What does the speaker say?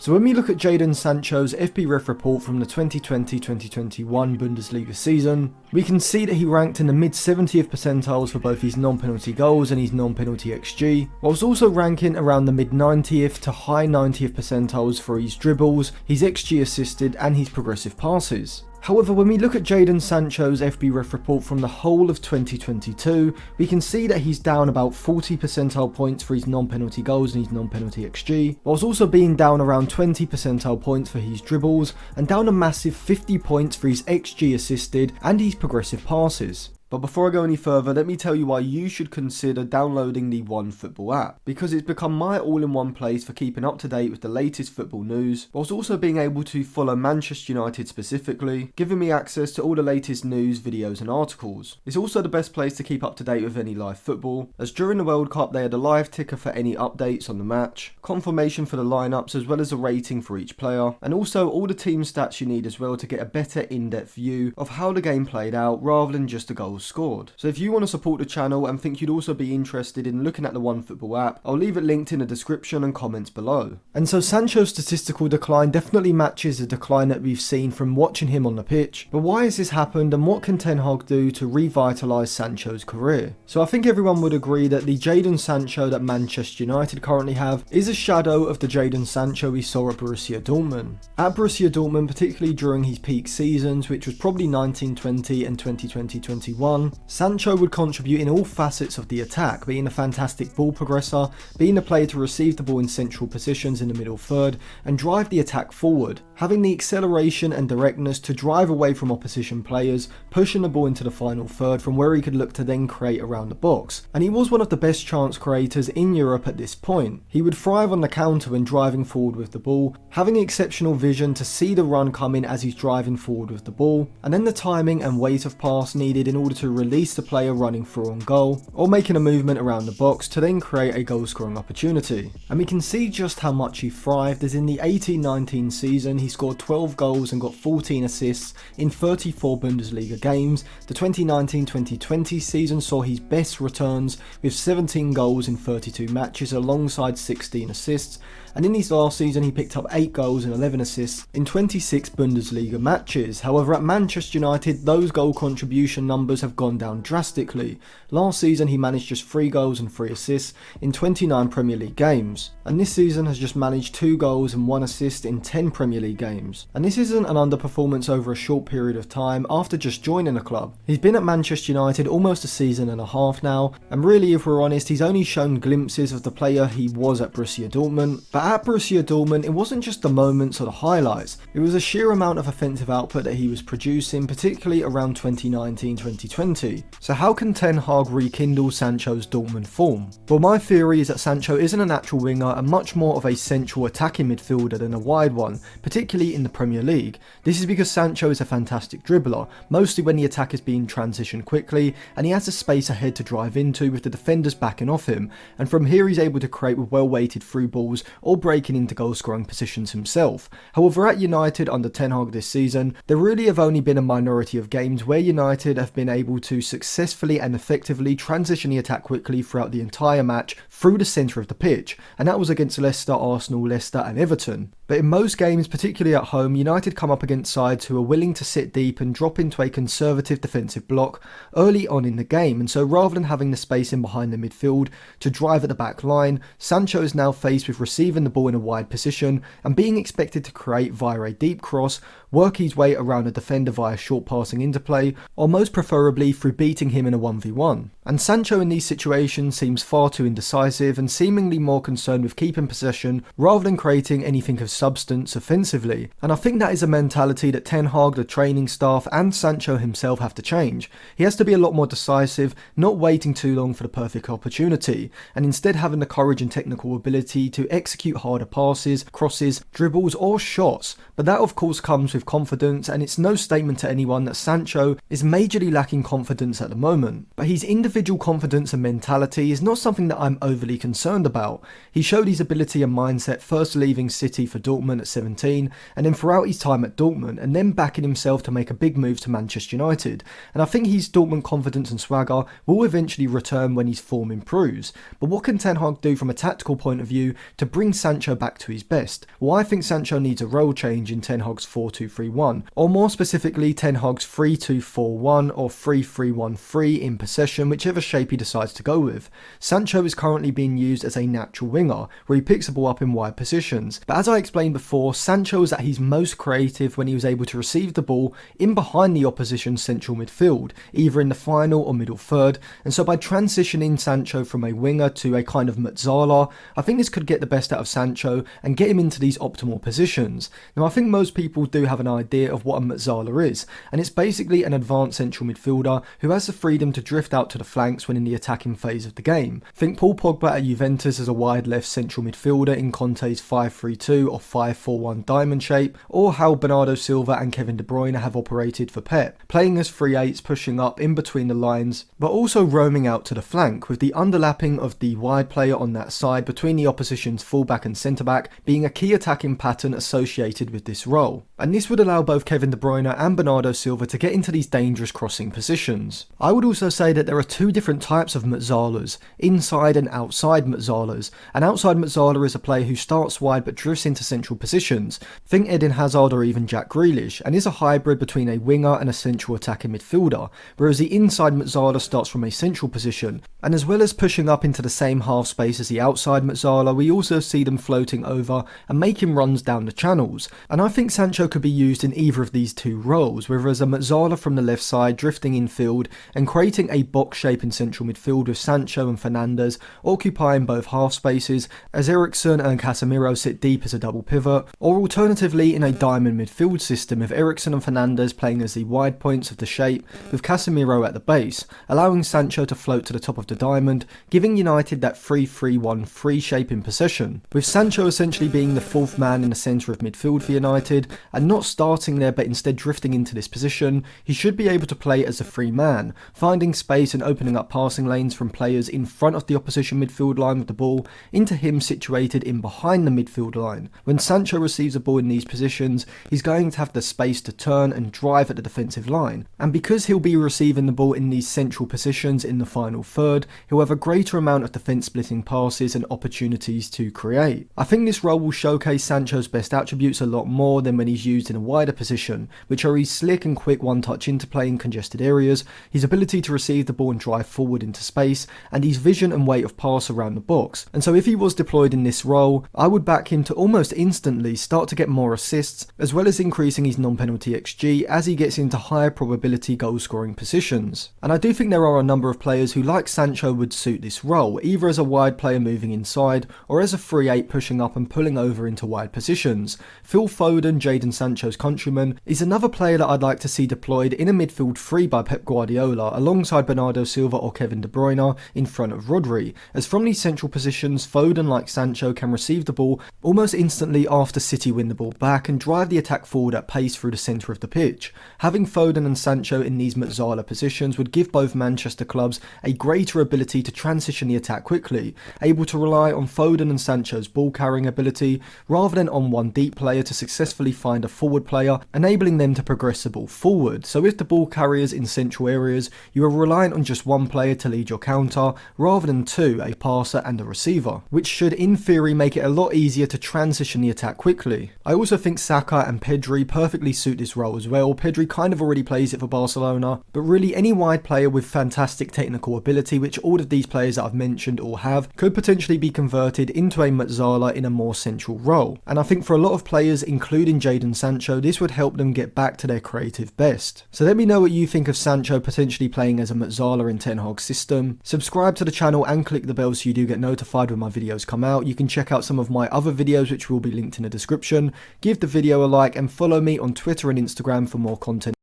So when we look at Jadon Sancho's FBref report from the 2020-2021 Bundesliga season, we can see that he ranked in the mid 70th percentiles for both his non-penalty goals and his non-penalty XG, whilst also ranking around the mid 90th to high 90th percentiles for his dribbles, his XG assisted and his progressive passes. However, when we look at Jadon Sancho's FBref report from the whole of 2022, we can see that he's down about 40 percentile points for his non-penalty goals and his non-penalty XG, whilst also being down around 20 percentile points for his dribbles, and down a massive 50 points for his XG assisted and his progressive passes. But before I go any further, let me tell you why you should consider downloading the OneFootball app, because it's become my all-in-one place for keeping up to date with the latest football news, whilst also being able to follow Manchester United specifically, giving me access to all the latest news, videos and articles. It's also the best place to keep up to date with any live football, as during the World Cup they had a live ticker for any updates on the match, confirmation for the lineups as well as a rating for each player, and also all the team stats you need as well to get a better in-depth view of how the game played out rather than just a goal scored. So if you want to support the channel and think you'd also be interested in looking at the OneFootball app, I'll leave it linked in the description and comments below. And so Sancho's statistical decline definitely matches the decline that we've seen from watching him on the pitch. But why has this happened and what can Ten Hag do to revitalise Sancho's career? So I think everyone would agree that the Jadon Sancho that Manchester United currently have is a shadow of the Jadon Sancho we saw at Borussia Dortmund. At Borussia Dortmund, particularly during his peak seasons, which was probably 1920 and 2020-21, Sancho would contribute in all facets of the attack, being a fantastic ball progressor, being a player to receive the ball in central positions in the middle third and drive the attack forward, having the acceleration and directness to drive away from opposition players, pushing the ball into the final third from where he could look to then create around the box. And he was one of the best chance creators in Europe at this point. He would thrive on the counter when driving forward with the ball, having exceptional vision to see the run coming as he's driving forward with the ball, and then the timing and weight of pass needed in order to release the player running through on goal, or making a movement around the box to then create a goal scoring opportunity. And we can see just how much he thrived, as in the 18-19 season he scored 12 goals and got 14 assists in 34 Bundesliga games. The 2019-2020 season saw his best returns with 17 goals in 32 matches alongside 16 assists, and in his last season he picked up 8 goals and 11 assists in 26 Bundesliga matches. However, at Manchester United those goal contribution numbers have gone down drastically. Last season he managed just 3 goals and 3 assists in 29 Premier League games, and this season has just managed 2 goals and 1 assist in 10 Premier League games. And this isn't an underperformance over a short period of time after just joining the club. He's been at Manchester United almost a season and a half now, and really if we're honest he's only shown glimpses of the player he was at Borussia Dortmund. But at Borussia Dortmund it wasn't just the moments or the highlights, it was a sheer amount of offensive output that he was producing, particularly around 2019-2020. So how can Ten Hag rekindle Sancho's Dortmund form? Well, my theory is that Sancho isn't a natural winger and much more of a central attacking midfielder than a wide one, particularly in the Premier League. This is because Sancho is a fantastic dribbler, mostly when the attack is being transitioned quickly and he has the space ahead to drive into with the defenders backing off him, and from here he's able to create with well weighted through balls or breaking into goal scoring positions himself. However, at United under Ten Hag this season, there really have only been a minority of games where United have been able to successfully and effectively transition the attack quickly throughout the entire match through the centre of the pitch, and that was against Leicester, Arsenal, Leicester and Everton. But in most games, particularly at home, United come up against sides who are willing to sit deep and drop into a conservative defensive block early on in the game, and so rather than having the space in behind the midfield to drive at the back line, Sancho is now faced with receiving the ball in a wide position and being expected to create via a deep cross, work his way around a defender via short passing interplay, or most preferably through beating him in a 1v1. And Sancho in these situations seems far too indecisive and seemingly more concerned with keeping possession rather than creating anything of substance offensively. And I think that is a mentality that Ten Hag, the training staff and Sancho himself have to change. He has to be a lot more decisive, not waiting too long for the perfect opportunity, and instead having the courage and technical ability to execute harder passes, crosses, dribbles or shots. But that of course comes with confidence, and it's no statement to anyone that Sancho is majorly lacking confidence at the moment. But his individual individual confidence and mentality is not something that I'm overly concerned about. He showed his ability and mindset first leaving City for Dortmund at 17, and then throughout his time at Dortmund, and then backing himself to make a big move to Manchester United. And I think his Dortmund confidence and swagger will eventually return when his form improves. But what can Ten Hag do from a tactical point of view to bring Sancho back to his best? Well, I think Sancho needs a role change in Ten Hag's 4-2-3-1, or more specifically Ten Hag's 3-2-4-1 or 3-3-1-3 in possession, whichever shape he decides to go with. Sancho is currently being used as a natural winger, where he picks the ball up in wide positions. But as I explained before, Sancho was at his most creative when he was able to receive the ball in behind the opposition's central midfield, either in the final or middle third, and so by transitioning Sancho from a winger to a kind of Mezzala, I think this could get the best out of Sancho and get him into these optimal positions. Now I think most people do have an idea of what a Mezzala is, and it's basically an advanced central midfielder who has the freedom to drift out to the flanks when in the attacking phase of the game. Think Paul Pogba at Juventus as a wide left central midfielder in Conte's 5-3-2 or 5-4-1 diamond shape, or how Bernardo Silva and Kevin De Bruyne have operated for Pep, playing as 3-8s pushing up in between the lines, but also roaming out to the flank, with the underlapping of the wide player on that side between the opposition's fullback and centre-back being a key attacking pattern associated with this role. And this would allow both Kevin De Bruyne and Bernardo Silva to get into these dangerous crossing positions. I would also say that there are two different types of Mezzalas, inside and outside Mezzalas. An outside Mezzala is a player who starts wide but drifts into central positions. Think Eden Hazard or even Jack Grealish, and is a hybrid between a winger and a central attacking midfielder, whereas the inside Mezzala starts from a central position, and as well as pushing up into the same half space as the outside Mezzala, we also see them floating over and making runs down the channels. And I think Sancho could be used in either of these two roles, whether as a Mezzala from the left side drifting infield and creating a box shape in central midfield with Sancho and Fernandes occupying both half spaces as Eriksen and Casemiro sit deep as a double pivot, or alternatively in a diamond midfield system with Eriksen and Fernandes playing as the wide points of the shape with Casemiro at the base, allowing Sancho to float to the top of the diamond, giving United that 3-3-1-3 shape in possession, with Sancho essentially being the fourth man in the centre of midfield for United, and not starting there but instead drifting into this position. He should be able to play as a free man, finding space and opening up passing lanes from players in front of the opposition midfield line with the ball into him situated in behind the midfield line. When Sancho receives a ball in these positions, he's going to have the space to turn and drive at the defensive line, and because he'll be receiving the ball in these central positions in the final third, he'll have a greater amount of defence splitting passes and opportunities to create. I think this role will showcase Sancho's best attributes a lot more than when he's used in a wider position, which are his slick and quick one-touch interplay in congested areas, his ability to receive the ball and drive forward into space, and his vision and weight of pass around the box. And so if he was deployed in this role, I would back him to almost instantly start to get more assists, as well as increasing his non-penalty XG as he gets into higher probability goal scoring positions. And I do think there are a number of players who, like Sancho, would suit this role, either as a wide player moving inside, or as a 3-8 pushing up and pulling over into wide positions. Phil Foden, Jadon Sancho's countryman, is another player that I'd like to see deployed in a midfield 3 by Pep Guardiola, alongside Bernardo Silva or Kevin De Bruyne in front of Rodri, as from these central positions, Foden, like Sancho, can receive the ball almost instantly after City win the ball back and drive the attack forward at pace through the centre of the pitch. Having Foden and Sancho in these Mezzala positions would give both Manchester clubs a greater ability to transition the attack quickly, able to rely on Foden and Sancho's ball carrying ability rather than on one deep player to successfully find a forward player, enabling them to progress the ball forward. So if the ball carriers in central areas, you are reliant on just one player to lead your counter rather than two, a passer and a receiver, which should in theory make it a lot easier to transition the attack quickly. I also think Saka and Pedri perfectly suit this role as well. Pedri kind of already plays it for Barcelona, but really any wide player with fantastic technical ability, which all of these players that I've mentioned all have, could potentially be converted into a Mezzala in a more central role. And I think for a lot of players, including Jadon Sancho, this would help them get back to their creative best. So let me know what you think of Sancho potentially playing as a Mezzala in Ten Hag's system. Subscribe to the channel and click the bell so you do get notified when my videos come out. You can check out some of my other videos which will be linked in the description. Give the video a like and follow me on Twitter and Instagram for more content